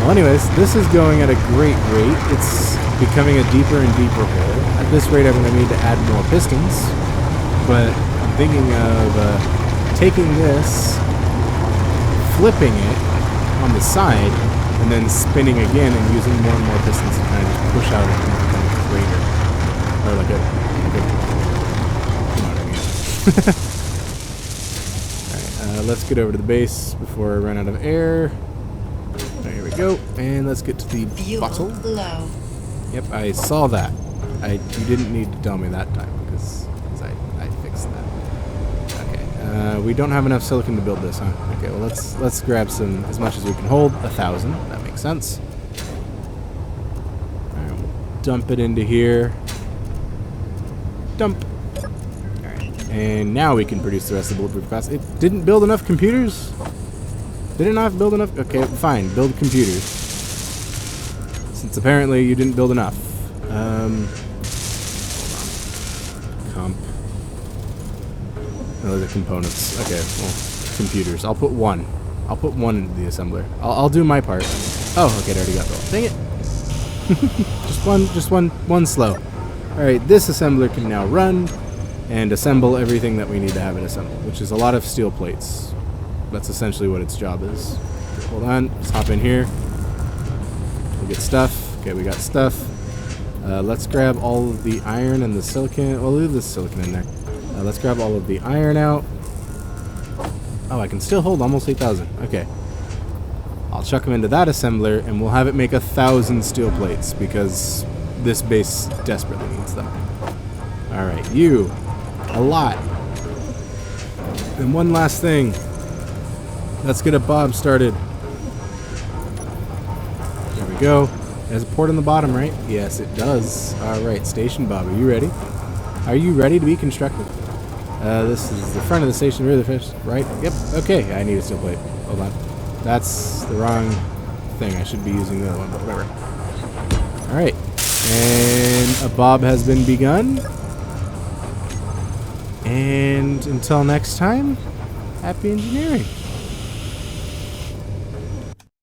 Well, anyways, this is going at a great rate. It's becoming a deeper and deeper hole. At this rate, I'm going to need to add more pistons. But I'm thinking of taking this, flipping it on the side, and then spinning again and using more and more pistons to kind of just push out into kind of a crater. Or like a you know what I mean. Alright, let's get over to the base before I run out of air. Right, here we go. And let's get to the
Fuel
bottle.
low.
Yep, I saw that. You didn't need to tell me that time because I fixed that. Okay, we don't have enough silicon to build this, huh? Okay, well let's grab some as much as we can hold. 1,000. That makes sense. Alright, we'll dump it into here. Dump. Alright, and now we can produce the rest of the bulletproof glass. It didn't build enough computers? Did it not build enough? Okay, fine. Build computers. Since apparently you didn't build enough. Hold on. Comp. No, the components. Okay, well, computers. I'll put one. I'll put one into the assembler. I'll do my part. Oh, okay, it already got built. Dang it. just one slow. Alright, this assembler can now run and assemble everything that we need to have it assembled, which is a lot of steel plates. That's essentially what its job is. Hold on, let's hop in here. We'll get stuff. Okay, we got stuff. Let's grab all of the iron and the silicon. We'll leave the silicon in there. Let's grab all of the iron out. Oh, I can still hold almost 8,000. Okay. I'll chuck them into that assembler, and we'll have it make 1,000 steel plates, because this base desperately needs them. Alright, you. A lot. And one last thing. Let's get a Bob started. There we go. It has a port on the bottom, right? Yes, it does. Alright, station Bob, are you ready? Are you ready to be constructed? This is the front of the station, rear of the fish, right? Yep, okay. I need a steel plate. Hold on. That's the wrong thing. I should be using the other one, but whatever. Alright. And a Bob has been begun. And until next time, happy engineering.